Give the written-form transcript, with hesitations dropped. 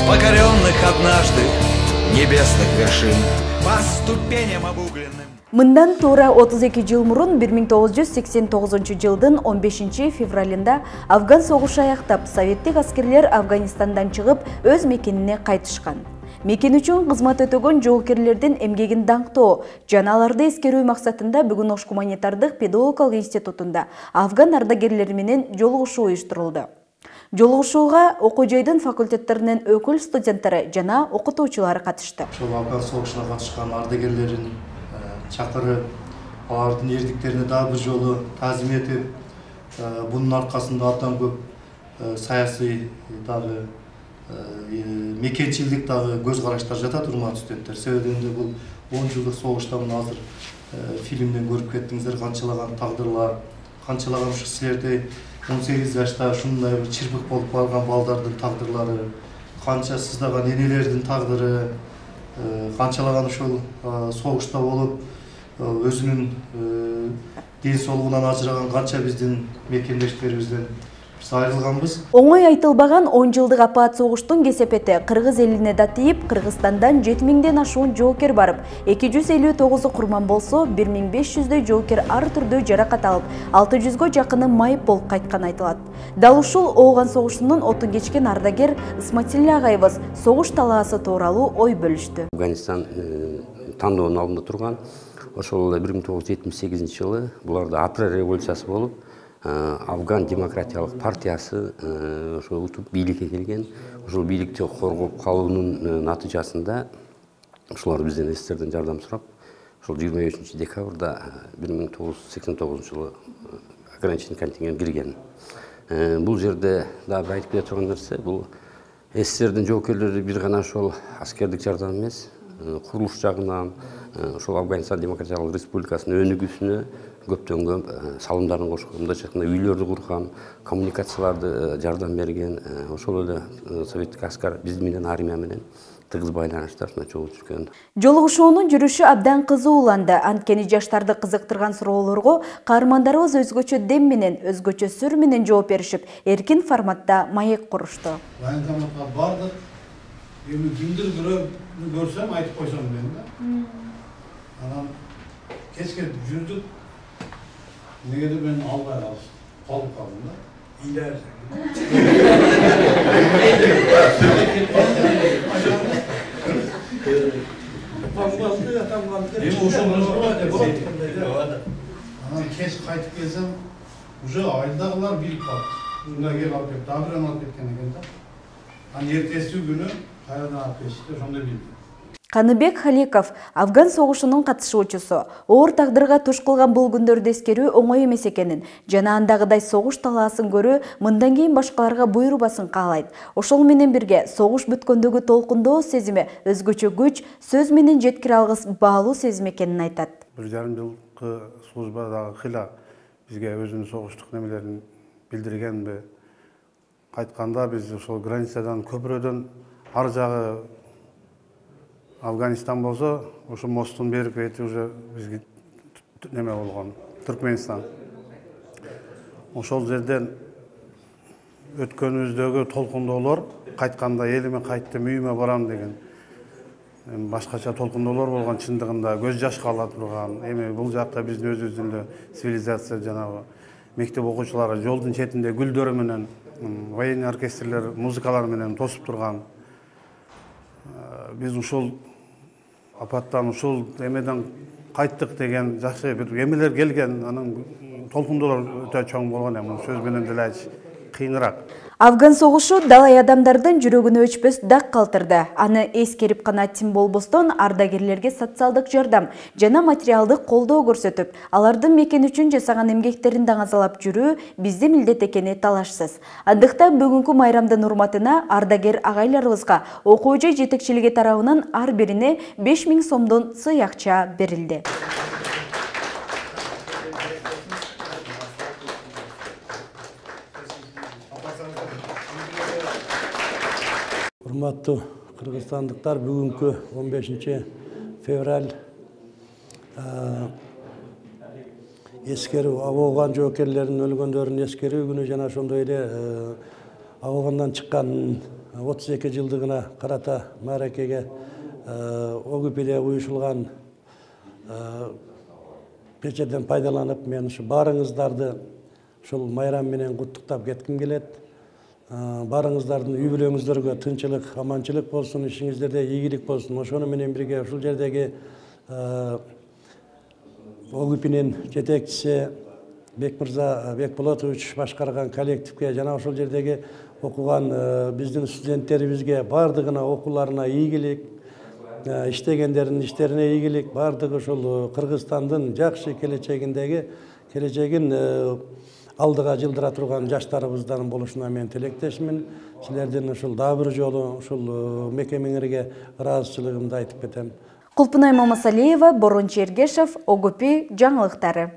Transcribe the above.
покоренных однажды небесных вершин, по ступеням обугленным. Мындан туура 32 жыл мурун 1989 жылдын 15 февралында Афган согушу аяктап, советтик аскерлер Афганистандан чыгып, өз мекенине кайтышкан. Мекен үчүн кызмат өтөгөн жоокерлердин эмгегин даңктоо жана аларды эскерүү максатында бүгүн Ош гуманитардык педагогикалык институтунда Афган ардагерлери менен жолугушуу уюштурулду. Жолугушууга окуу жайдын факультеттеринен өкүл студенттери жана окутуучулары катышты. Ошол Афган согушуна катышкан ардагерлерин чакырып, алардын эрдиктерине дагы бир жолу таазим этип, бунун аркасында абдан көп саясий дагы мекенчилдик дагы көз караштар жатат, урматтуу студенттер. Себеби бул 10 жылдык согушта мына азыр фильмден көрүп кеттиңиздер, канчалаган тагдырлар, канчалаган ушу силердей 18 жашта ушундай бир чирпик болуп калган балдардын тагдырлары, канча сыздаган энелердин тагдыры, канчалаган ушул согушта болуп өзүнүн ден соолугунан ажыраган канча биздин мекендештерибизден биз айрылганбыз. Оңой айтылбаган 10 жылдык апаат согуштун кесепети кыргыз элине да тийип, Кыргызстандан 7000ден ашуун жоокер барып, 259 курман болсо, 1500дөй жоокер ар түрдүү жаракат алып, 600гө жакыны майып болуп кайткан айтылат. Дал ушул Ооган согушунун отун кечкен ардагер Исматилла агайыбыз согуш талаасы тууралуу ой бөлүштү. Афганистан тандоонун алдында турган, ошол 1978 жылы буларда апрель революциясы болуп, Афган демократиялык партиясы ошол утуп бийликке келген. Ошол бийликти коргоп калуунун натыйжасында ушулар бизден эстерден жардам сурап, ошол 23 декабрда 1989 жылы ограниченный контингент кирген. Бул жерде дагы айтып кете турган нерсе, бул эстердин жоокерлери бир гана ошол аскердик жардам эмес, курулуш жагынан ошол Афганистан демократиялык республикасынын өнүгүүсүнө көптөн көп салымдарын кошкон, мындайча айтканда үйлөрдү курган, коммуникацияларды жардам берген, ошол эле советтик аскар биз менен армия менен тыгыз байланышта чогуу түшкөн. Жолугушуунун жүрүшү абдан кызууланды. Анткени жаштарды кызыктырган суроолорго каармандарыбыз өзгөчө дем менен, өзгөчө сүр менен жооп беришип, эркин форматта маек курушту. Военкоматка бардык. Эми кимдир бирөөнү көрсөм айтып койсом мен да. Анан кечке жүрдүк. Негеде мен албай калып калдым да. Илер. Анан кеш кайтып келсем, уже айылдагылар билип калды. Ушундай келип алып кетти, абырен алып кеткен экен да. Анан эртеси күнү кайрадан алып кетишти, ошондой билди. Каныбек Халиков, Афган согушунун катышуучусу, оор тагдырга туш кылган бул күндөрдү эскерүү оңой эмес экенин жана андагыдай согуш талаасын көрүү мындан кийин башкаларга буйрубасын каалайт. Ошол менен бирге согуш бүткөндөгү толкундоо сезими өзгөчө күч, сөз менен жеткире алгыс баалуу сезим экенин айтат. 1,5 жылкы службадагы кыйла бизге өзүнүн согуштук немелерин билдиргенби. Кайтканда биз ошол границадан көпүрөдөн ар жагы Афганистан болсо, ошо мосттун берки бети уже бизге неме болгон, Түркменстан. Ошол жерден өткөнүбүздөгү толкундоолор, кайтканда элиме кайттым, үйүмө барам деген башкача толкундоолор болгон, чындыгында көз жашка ала турган. Эми бул жакта биздин өзүбүздүн цивилизация жанагы мектеп окуучулары жолдун четинде гүлдөрү менен, военный оркестрлер музыкалар менен тосуп турган. Биз ушул апаттан, ушул эмеден кайттык деген жакшы бир эмелер келген, анын толкундоолор өтө чоң болгон эми сөз менен деле айтыш кыйыныраак. Афган согушу далай адамдардын жүрөгүнө өчпөс дак калтырды. Аны эскерип гана тим болбостон ардагерлерге социалдык жардам жана материалдык колдоо көрсөтүп, алардын мекен үчүн жасаган эмгектерин даңазалап жүрүү биздин милдет экени талашсыз. Андыктан бүгүнкү майрамдын урматына ардагер агайларыбызга окуу жай жетекчилиги тарабынан ар бирине 5000 сомдон сый акча берилди. Урматтуу кыргызстандыктар, бүгүнкү 15 февраль эскерүү, Ооган жоокерлеринин өлгөндөрүн эскерүү күнү жана ошондой эле Оғандан шыққан 32 жылдығына қарата мәрекеге ОГП-де ұйышылған печеден пайдаланып, мен барыңыздарды шул майрам менен құттықтап кеткім келеді. Барыңыздардың үй-бүлөңүздөргө тынчылык, аманчылык болсын, ишиңиздерде ийгилик болсын. Ошону менен бирге ушул жердеги ОГП-нин жетекчиси Бекмырза Бекболотович башкарган коллективге жана ошол жердеги окуган биздин студенттерибизге бардыгына окууларына ийгилик, иштегендердин иштерине ийгилик, бардыгы ушул Кыргызстандын жакшы келечегин алдыга жылдыра турган жаштарыбыздан болушуна мен тилектешмин. Силердин ушул дагы бир жолу ушул мекемеңерге ыраазычылыгымды айтып кетем. Кулпунай Мамасалиева, Борун Чергешев, ОГП жаңылыктары.